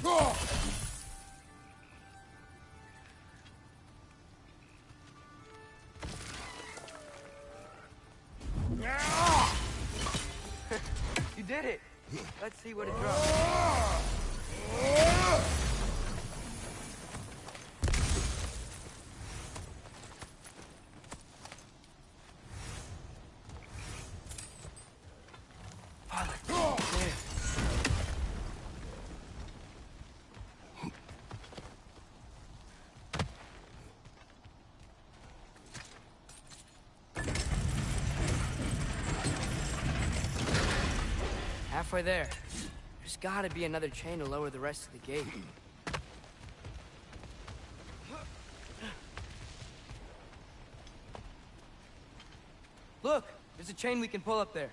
You did it! Let's see what it drops. Halfway there. There's gotta be another chain to lower the rest of the gate. Look! There's a chain we can pull up there.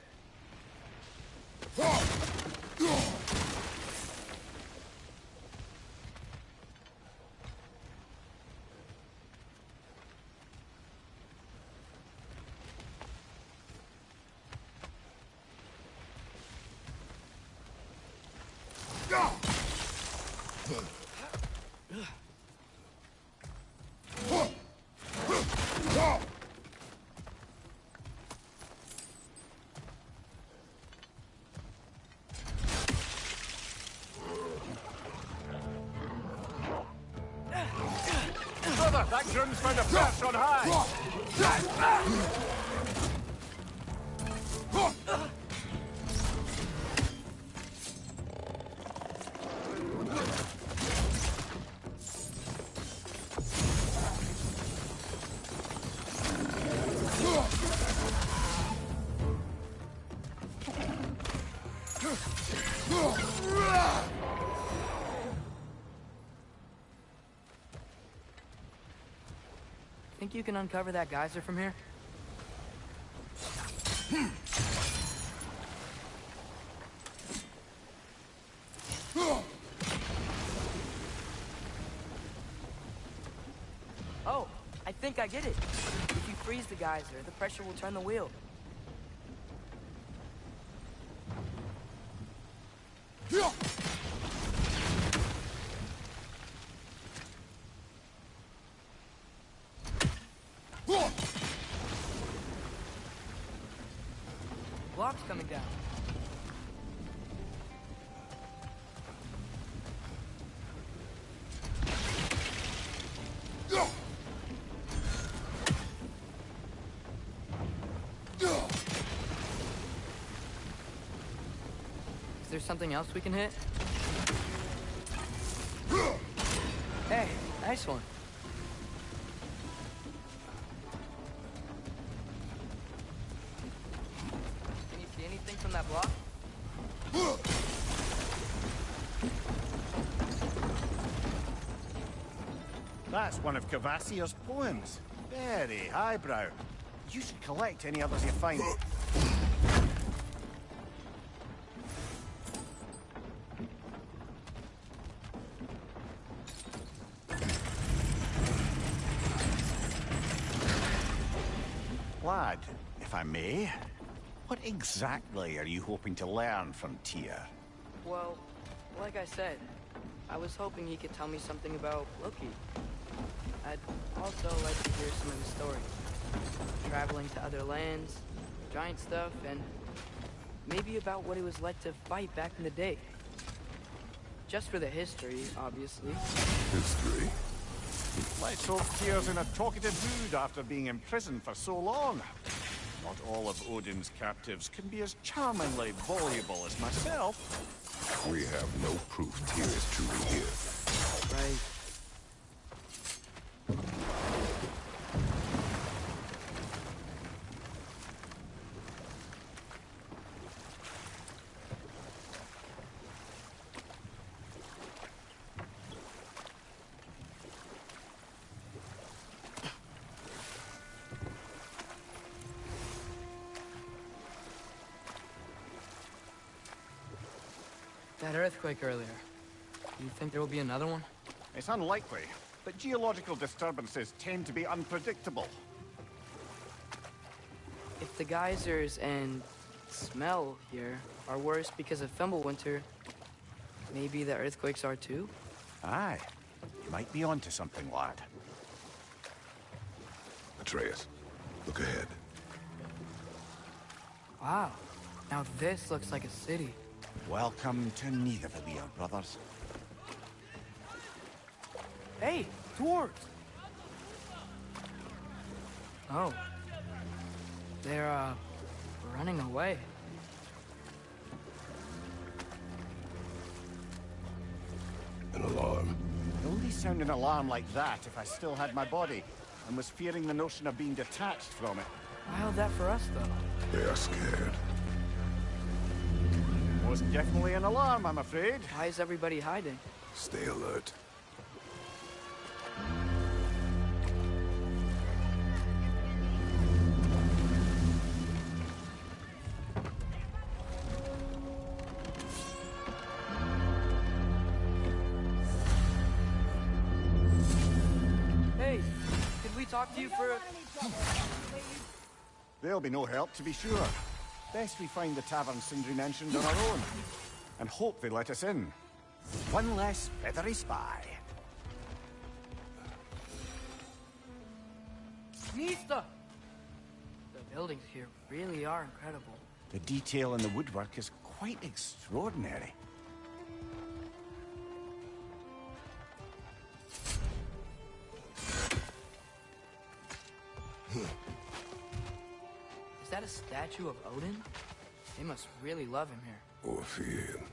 Brother, that Grun's found a perch on high! Think you can uncover that geyser from here? Oh, I think I get it. If you freeze the geyser, the pressure will turn the wheel. Blocks coming down. Is there something else we can hit? Hey, nice one. Can you see anything from that block? That's one of Cavassier's poems. Very highbrow. You should collect any others you find. Lad, if I may, what exactly are you hoping to learn from Tyr? Well, like I said, I was hoping he could tell me something about Loki. I'd also like to hear some of his stories. Traveling to other lands, giant stuff, and maybe about what it was like to fight back in the day. Just for the history, obviously. History? Let's hope Tyr's in a talkative mood after being imprisoned for so long. Not all of Odin's captives can be as charmingly voluble as myself. We have no proof Tyr is truly here. Right. That earthquake earlier. Do you think there will be another one? It's unlikely, but geological disturbances tend to be unpredictable. If the geysers and smell here are worse because of Fimbulwinter, maybe the earthquakes are too? Aye. You might be onto something, lad. Atreus, look ahead. Wow. Now this looks like a city. Welcome to Nidavellir, brothers. Hey, dwarves! Oh. They're, running away. An alarm. I'd only sound an alarm like that if I still had my body, and was fearing the notion of being detached from it. Wild that for us, though. They are scared. Most definitely an alarm, I'm afraid. Why is everybody hiding? Stay alert. Hey, could we talk to you for a... There'll be no help, to be sure. Best we find the tavern Sindri mentioned on our own, and hope they let us in. One less feathery spy. Mista! The buildings here really are incredible. The detail in the woodwork is quite extraordinary. Is that a statue of Odin? They must really love him here. Or fear him.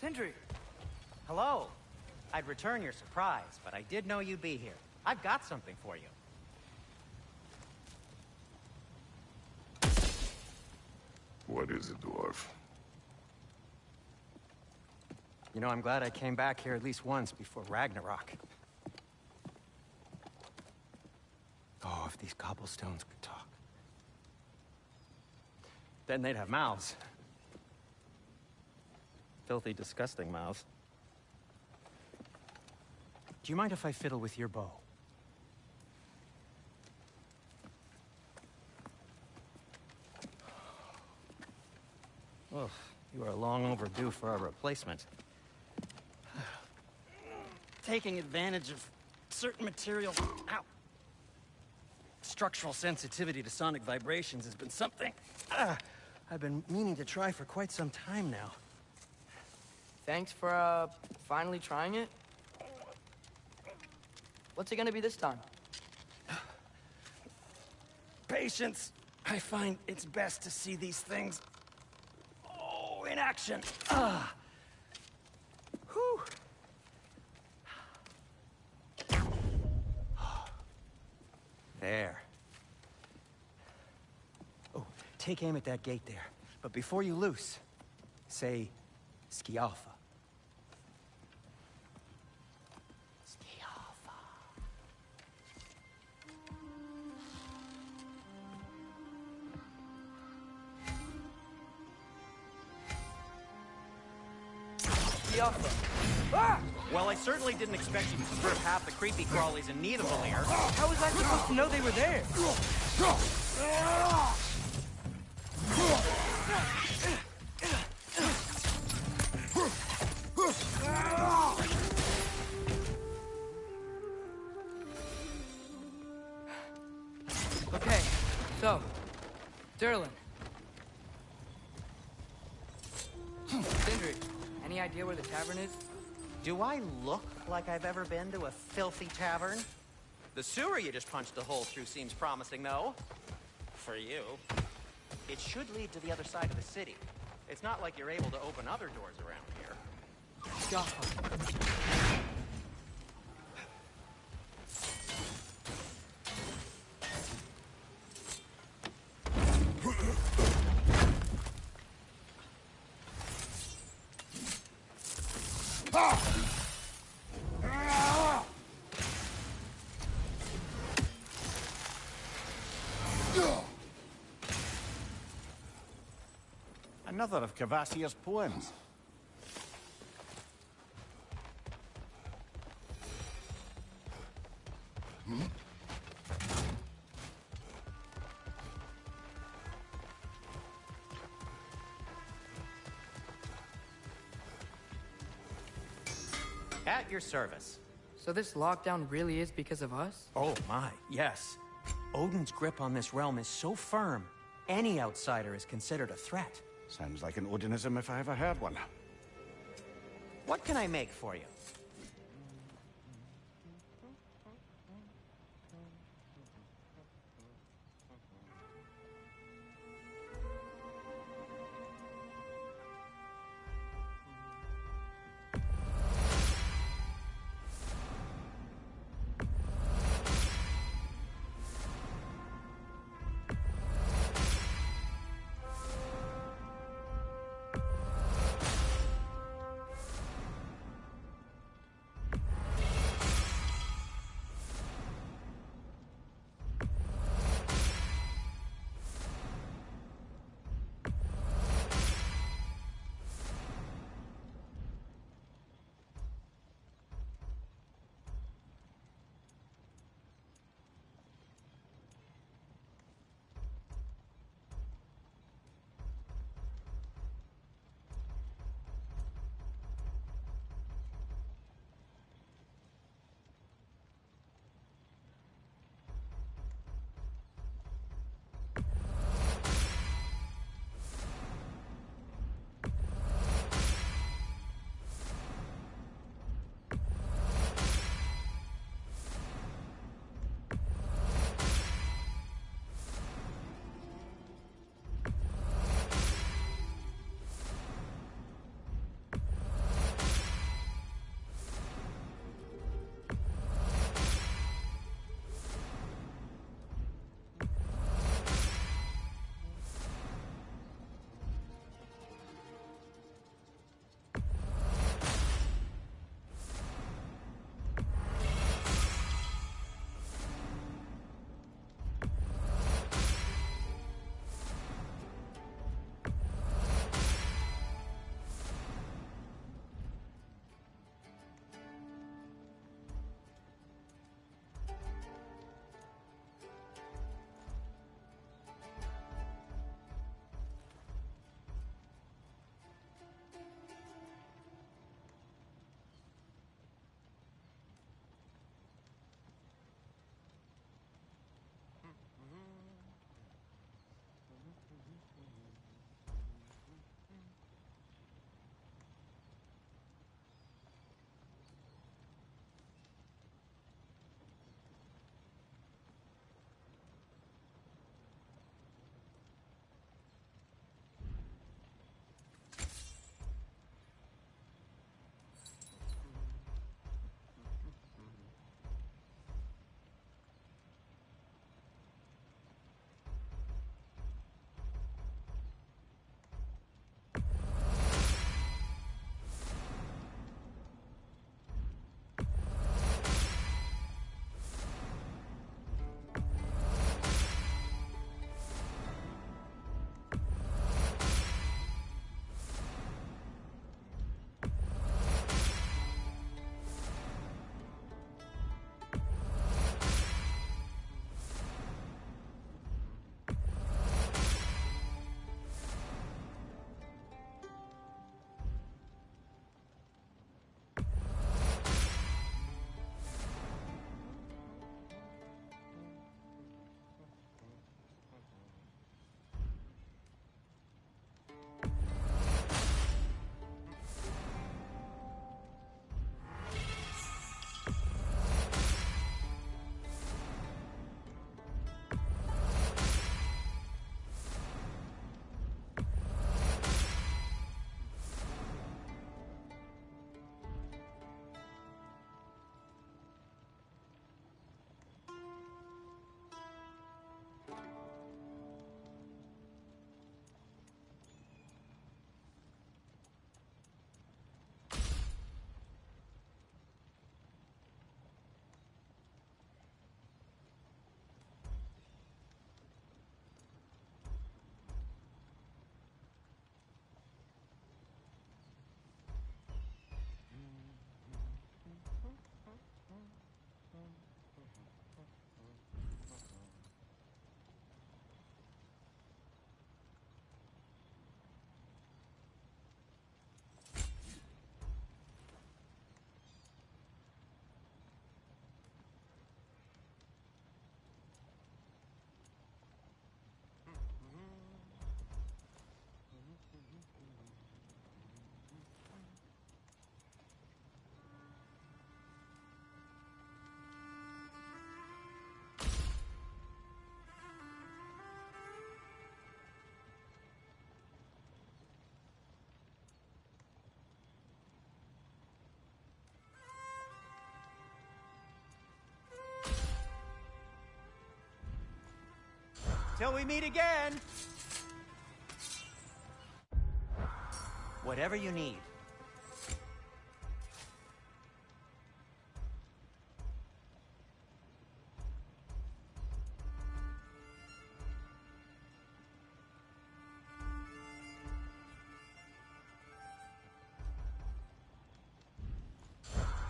Sindri! Hello. I'd return your surprise, but I did know you'd be here. I've got something for you. What is it, dwarf? You know, I'm glad I came back here at least once before Ragnarok. Oh, if these cobblestones could talk. Then they'd have mouths. Filthy, disgusting mouths. Do you mind if I fiddle with your bow? Oh, you are long overdue for a replacement. Taking advantage of certain materials. Ow! Structural sensitivity to sonic vibrations has been something I've been meaning to try for quite some time now. Thanks for, finally trying it. What's it gonna be this time? Patience. I find it's best to see these things, in action. Whew. There. Oh, take aim at that gate there. But before you loose, say, Skialfa. Ah! Well, I certainly didn't expect you to strip half the creepy crawlies in Nidavellir. How was I supposed to know they were there? Okay, so, Durlin. Sindri, any idea where the tavern is? Do I look like I've ever been to a filthy tavern? The sewer you just punched a hole through seems promising, though. For you. It should lead to the other side of the city. It's not like you're able to open other doors around here. God. Another of Kvasir's poems. At your service. So this lockdown really is because of us? Oh my, yes. Odin's grip on this realm is so firm, any outsider is considered a threat. Sounds like an Odinism if I ever heard one. What can I make for you? Till we meet again! Whatever you need.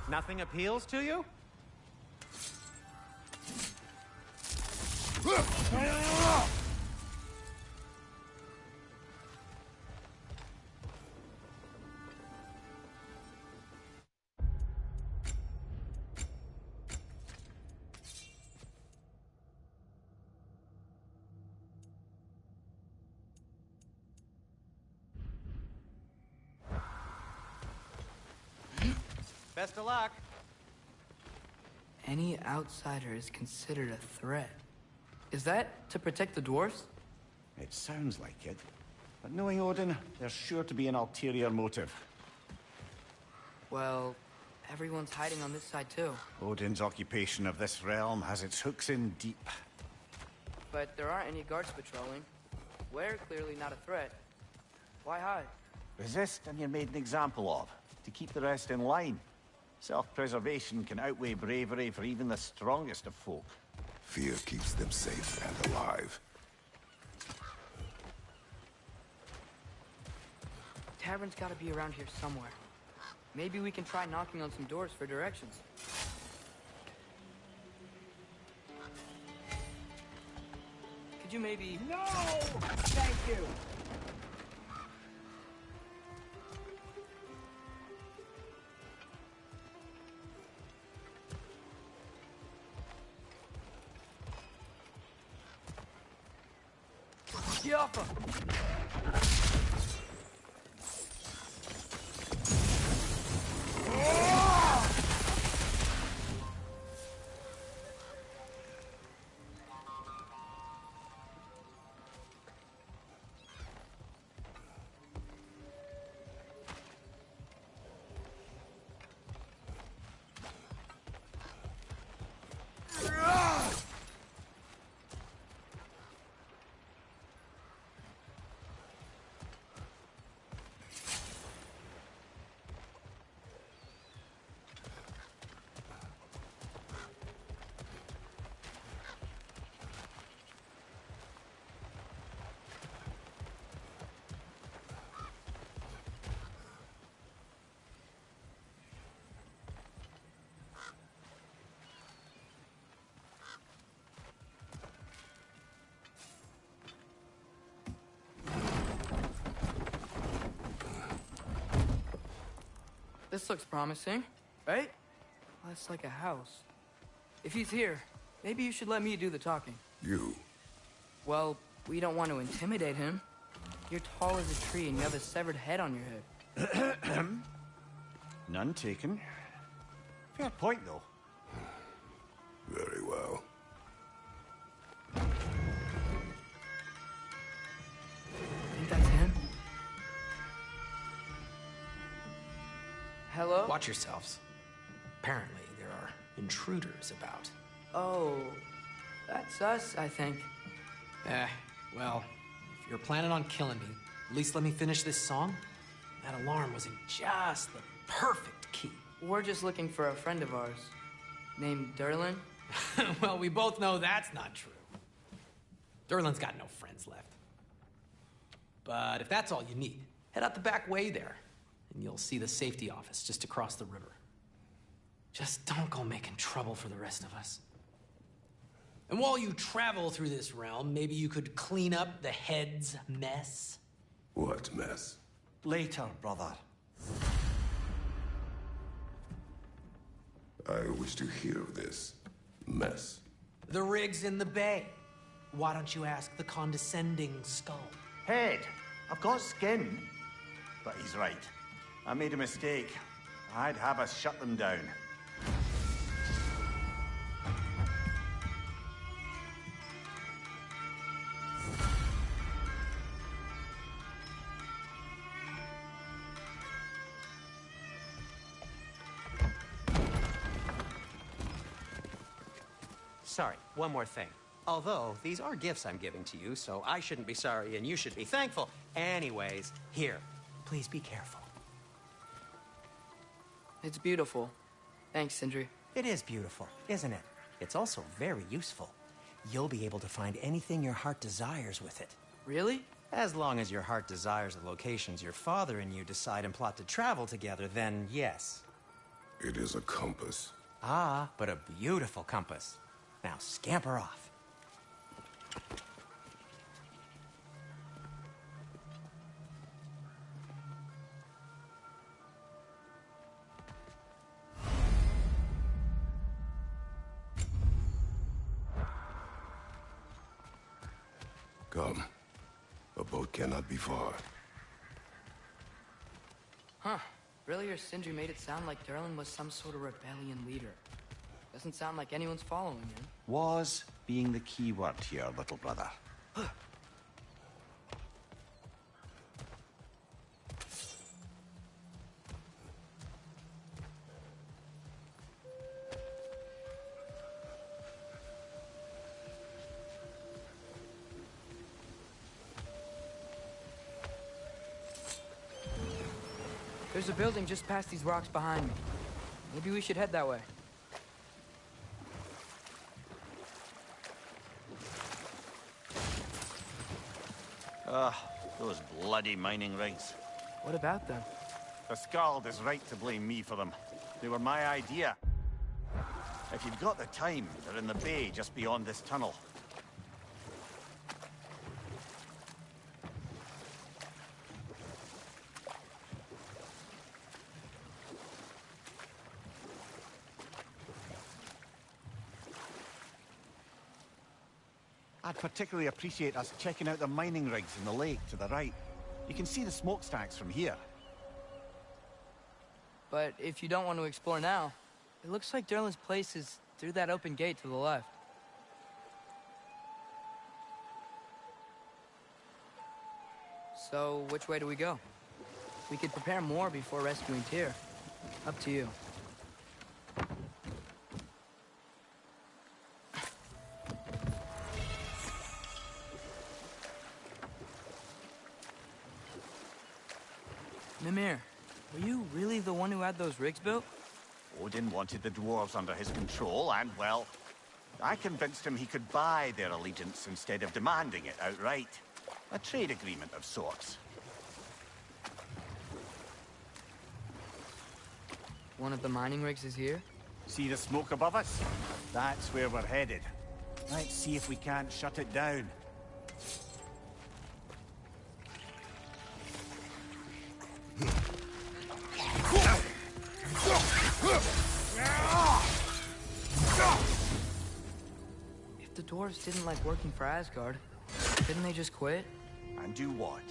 Nothing appeals to you? Best of luck. Any outsider is considered a threat. Is that to protect the dwarves? It sounds like it. But knowing Odin, there's sure to be an ulterior motive. Well, everyone's hiding on this side too. Odin's occupation of this realm has its hooks in deep. But there aren't any guards patrolling. We're clearly not a threat. Why hide? Resist and you're made an example of, to keep the rest in line. Self-preservation can outweigh bravery for even the strongest of folk. Fear keeps them safe and alive. Tavern's gotta be around here somewhere. Maybe we can try knocking on some doors for directions. Could you maybe... No! Thank you! Yaffa! This looks promising, right? Well, that's like a house. If he's here, maybe you should let me do the talking. You. Well, we don't want to intimidate him. You're tall as a tree and you have a severed head on your head. None taken. Fair point, though. Very well. Think that's him? Hello? Watch yourselves. Apparently, there are intruders about. Oh, that's us, I think. Well, if you're planning on killing me, at least let me finish this song. That alarm was in just the perfect key. We're just looking for a friend of ours, named Derlin. Well, we both know that's not true. Derlin's got no friends left. But if that's all you need, head out the back way there, and you'll see the safety office just across the river. Just don't go making trouble for the rest of us. And while you travel through this realm, maybe you could clean up the head's mess. What mess? Later, brother. I wish to hear of this mess. The rig's in the bay. Why don't you ask the condescending skull? Head. I've got skin. But he's right. I made a mistake. I'd have us shut them down. Sorry, one more thing. Although, these are gifts I'm giving to you, so I shouldn't be sorry and you should be thankful. Anyways, here, please be careful. It's beautiful. Thanks, Sindri. It is beautiful, isn't it? It's also very useful. You'll be able to find anything your heart desires with it. Really? As long as your heart desires the locations your father and you decide and plot to travel together, then yes. It is a compass. Ah, but a beautiful compass. Now scamper off. Come. A boat cannot be far. Huh. Earlier, Sindri made it sound like Durlin was some sort of rebellion leader. Doesn't sound like anyone's following him. Was being the key word here, little brother. There's a building just past these rocks behind me. Maybe we should head that way. Those bloody mining rigs. What about them? The Skald is right to blame me for them. They were my idea. If you've got the time, they're in the bay just beyond this tunnel. I'd particularly appreciate us checking out the mining rigs in the lake to the right. You can see the smokestacks from here. But if you don't want to explore now, it looks like Durlin's place is through that open gate to the left. So, which way do we go? We could prepare more before rescuing Tyr. Up to you. Mimir, were you really the one who had those rigs built? Odin wanted the dwarves under his control, and, well, I convinced him he could buy their allegiance instead of demanding it outright. A trade agreement of sorts. One of the mining rigs is here? See the smoke above us? That's where we're headed. Let's see if we can't shut it down. If the dwarves didn't like working for Asgard, didn't they just quit? And do what?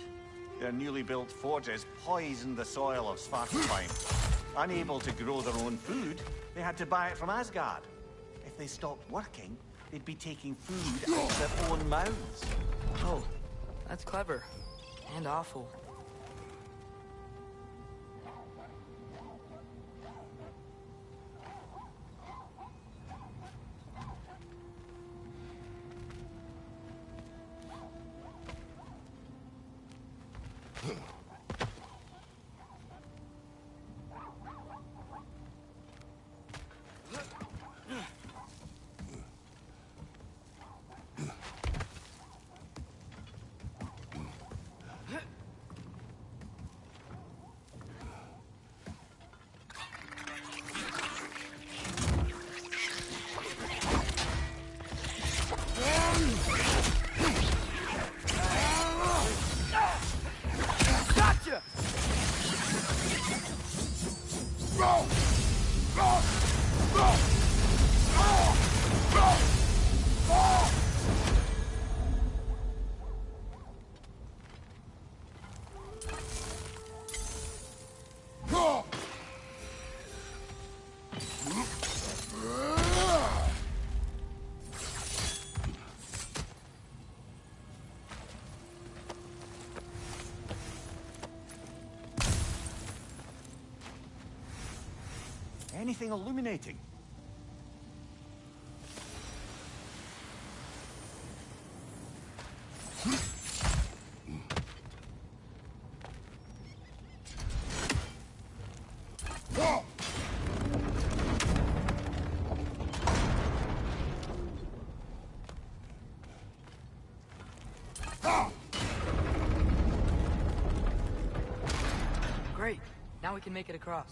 Their newly built forges poisoned the soil of Svartalfheim. Unable to grow their own food, they had to buy it from Asgard. If they stopped working, they'd be taking food out of their own mouths. Oh, that's clever. And awful. Anything illuminating? Great. Now we can make it across.